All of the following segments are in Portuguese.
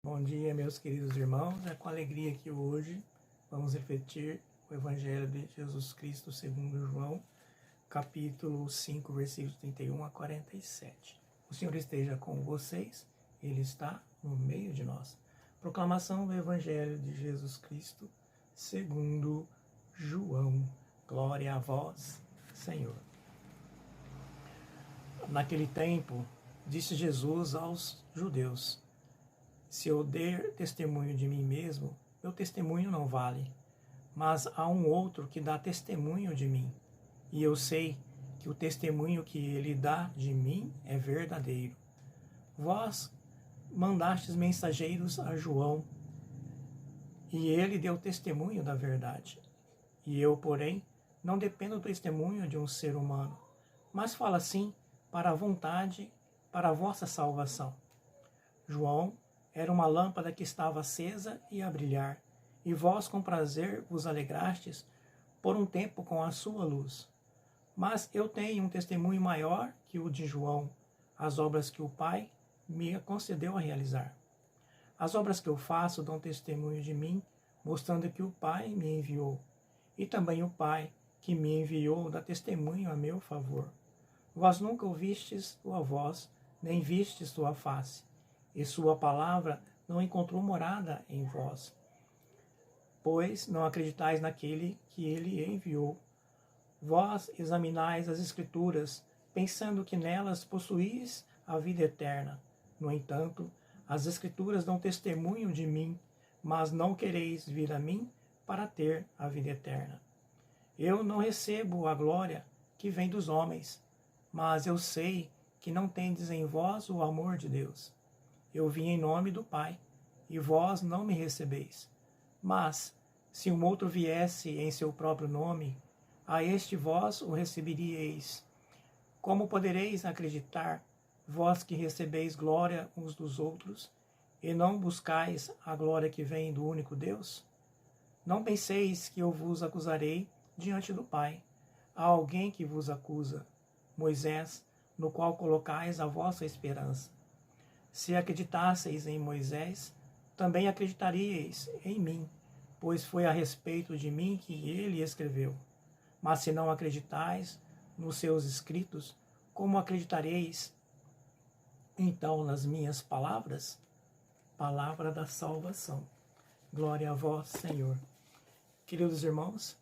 Bom dia, meus queridos irmãos. É com alegria que hoje vamos refletir o Evangelho de Jesus Cristo segundo João, capítulo 5, versículos 31 a 47. O Senhor esteja com vocês, Ele está no meio de nós. Proclamação do Evangelho de Jesus Cristo segundo João. Glória a vós, Senhor. Naquele tempo, disse Jesus aos judeus: se eu der testemunho de mim mesmo, meu testemunho não vale. Mas há um outro que dá testemunho de mim, e eu sei que o testemunho que ele dá de mim é verdadeiro. Vós mandastes mensageiros a João, e ele deu testemunho da verdade. E eu, porém, não dependo do testemunho de um ser humano, mas falo assim para a vontade, para a vossa salvação. João era uma lâmpada que estava acesa e a brilhar, e vós com prazer vos alegrastes por um tempo com a sua luz. Mas eu tenho um testemunho maior que o de João, as obras que o Pai me concedeu a realizar. As obras que eu faço dão testemunho de mim, mostrando que o Pai me enviou. E também o Pai que me enviou dá testemunho a meu favor. Vós nunca ouvistes sua voz, nem vistes sua face, e sua palavra não encontrou morada em vós, pois não acreditais naquele que ele enviou. Vós examinais as Escrituras, pensando que nelas possuís a vida eterna. No entanto, as Escrituras dão testemunho de mim, mas não quereis vir a mim para ter a vida eterna. Eu não recebo a glória que vem dos homens, mas eu sei que não tendes em vós o amor de Deus. Eu vim em nome do Pai, e vós não me recebeis. Mas, se um outro viesse em seu próprio nome, a este vós o receberíeis. Como podereis acreditar, vós que recebeis glória uns dos outros, e não buscais a glória que vem do único Deus? Não penseis que eu vos acusarei diante do Pai. Há alguém que vos acusa, Moisés, no qual colocais a vossa esperança. Se acreditasseis em Moisés, também acreditaríeis em mim, pois foi a respeito de mim que ele escreveu. Mas se não acreditais nos seus escritos, como acreditareis então nas minhas palavras? Palavra da salvação. Glória a vós, Senhor. Queridos irmãos,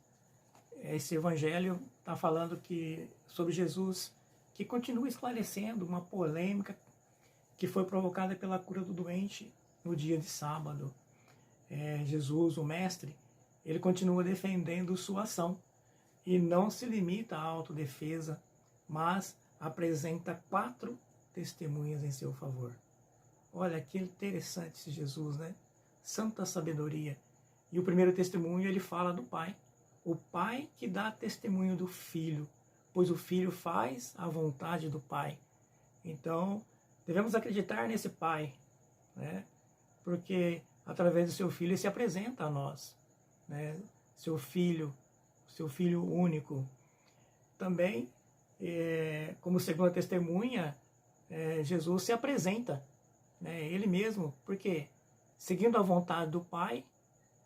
esse evangelho está falando sobre Jesus, que continua esclarecendo uma polêmica que foi provocada pela cura do doente no dia de sábado. Jesus, o Mestre, ele continua defendendo sua ação e não se limita à autodefesa, mas apresenta 4 testemunhas em seu favor. Olha que interessante esse Jesus, né? Santa sabedoria. E o primeiro testemunho ele fala do Pai. O Pai que dá testemunho do Filho, pois o Filho faz a vontade do Pai. Então, devemos acreditar nesse Pai, né? Porque através do seu Filho ele se apresenta a nós, né? Seu Filho único. Também, como segunda testemunha, Jesus se apresenta, né? Ele mesmo, porque seguindo a vontade do Pai,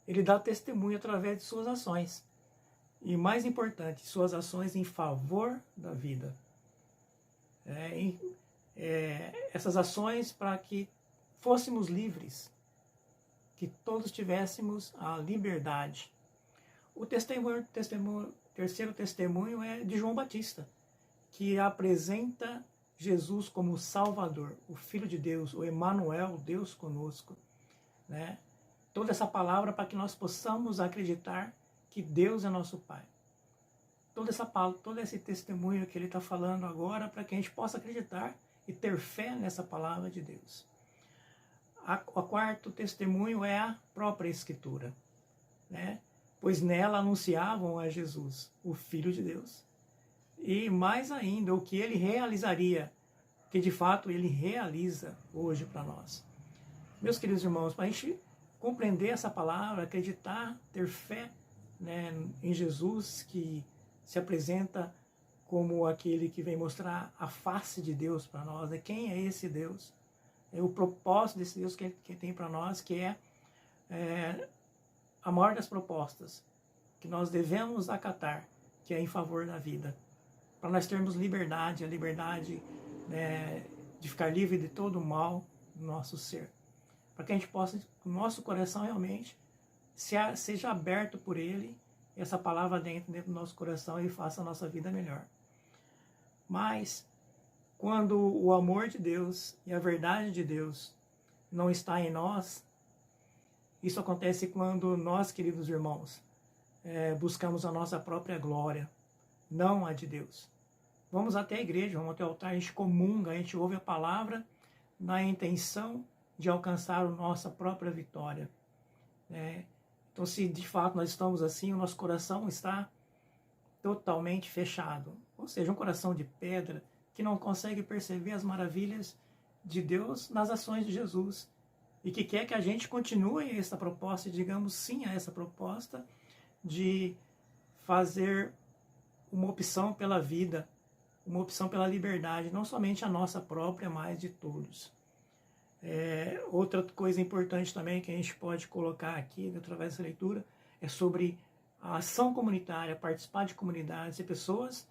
ele dá testemunho através de suas ações. E mais importante, suas ações em favor da vida. Essas ações para que fôssemos livres, que todos tivéssemos a liberdade. O terceiro testemunho é de João Batista, que apresenta Jesus como Salvador, o Filho de Deus, o Emanuel, Deus conosco, né? Toda essa palavra para que nós possamos acreditar que Deus é nosso Pai. Todo esse testemunho que ele está falando agora, para que a gente possa acreditar e ter fé nessa palavra de Deus. O quarto testemunho é a própria Escritura, né? Pois nela anunciavam a Jesus, o Filho de Deus. E mais ainda, o que ele realizaria, que de fato ele realiza hoje para nós. Meus queridos irmãos, para a gente compreender essa palavra, acreditar, ter fé, né, em Jesus, que se apresenta como aquele que vem mostrar a face de Deus para nós. Quem é esse Deus? o propósito desse Deus que tem para nós, que é a maior das propostas, que nós devemos acatar, que é em favor da vida. Para nós termos liberdade, a liberdade de ficar livre de todo o mal do nosso ser. Para que a gente possa, o nosso coração realmente seja aberto por Ele, e essa palavra dentro do nosso coração e faça a nossa vida melhor. Mas, quando o amor de Deus e a verdade de Deus não está em nós, isso acontece quando nós, queridos irmãos, buscamos a nossa própria glória, não a de Deus. Vamos até a igreja, vamos até o altar, a gente comunga, a gente ouve a palavra na intenção de alcançar a nossa própria vitória. Então, se de fato nós estamos assim, o nosso coração está totalmente fechado. Ou seja, um coração de pedra que não consegue perceber as maravilhas de Deus nas ações de Jesus. E que quer que a gente continue essa proposta, e digamos sim a essa proposta de fazer uma opção pela vida, uma opção pela liberdade, não somente a nossa própria, mas de todos. Outra coisa importante também que a gente pode colocar aqui, através dessa leitura, é sobre a ação comunitária, participar de comunidades e pessoas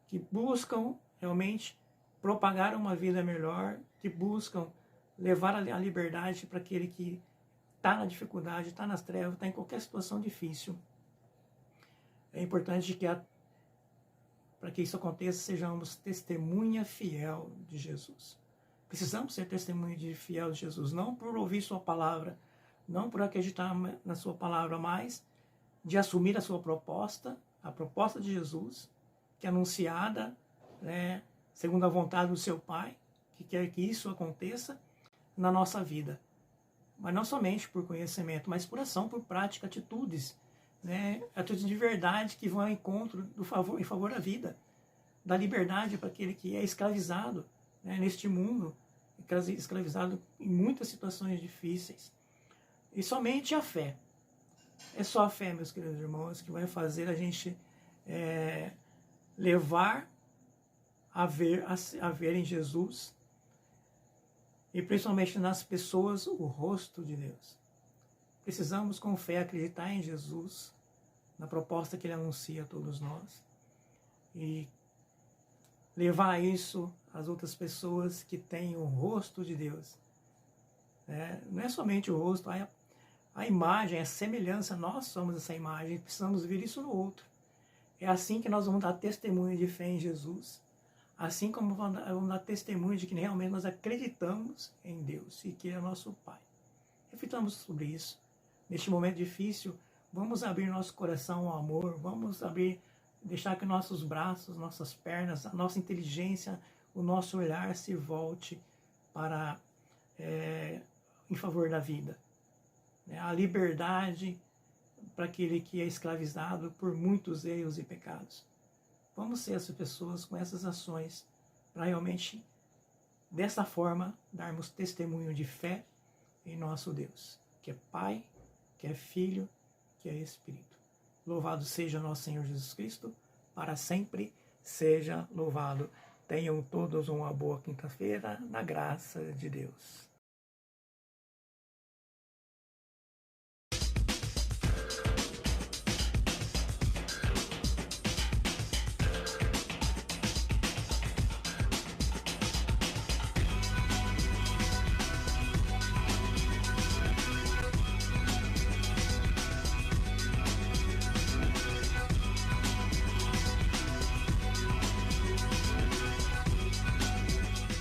que buscam realmente propagar uma vida melhor, que buscam levar a liberdade para aquele que está na dificuldade, está nas trevas, está em qualquer situação difícil. É importante que para que isso aconteça, sejamos testemunha fiel de Jesus. Precisamos ser testemunha fiel de Jesus, não por ouvir sua palavra, não por acreditar na sua palavra, mas de assumir a sua proposta, a proposta de Jesus, que é anunciada segundo a vontade do seu Pai, que quer que isso aconteça na nossa vida. Mas não somente por conhecimento, mas por ação, por prática, atitudes, atitudes de verdade que vão ao encontro em favor da vida, da liberdade para aquele que é escravizado neste mundo, escravizado em muitas situações difíceis. E somente a fé. É só a fé, meus queridos irmãos, que vai fazer a gente levar a ver em Jesus e principalmente nas pessoas o rosto de Deus. Precisamos com fé acreditar em Jesus, na proposta que Ele anuncia a todos nós e levar isso às outras pessoas que têm o rosto de Deus. Não é somente o rosto, a imagem, a semelhança, nós somos essa imagem, precisamos ver isso no outro. É assim que nós vamos dar testemunho de fé em Jesus, assim como vamos dar testemunho de que realmente nós acreditamos em Deus e que Ele é nosso Pai. Reflitamos sobre isso. Neste momento difícil, vamos abrir nosso coração ao amor, vamos deixar que nossos braços, nossas pernas, a nossa inteligência, o nosso olhar se volte para em favor da vida. A liberdade para aquele que é escravizado por muitos erros e pecados. Vamos ser essas pessoas com essas ações para realmente, dessa forma, darmos testemunho de fé em nosso Deus, que é Pai, que é Filho, que é Espírito. Louvado seja nosso Senhor Jesus Cristo, para sempre seja louvado. Tenham todos uma boa quinta-feira, na graça de Deus.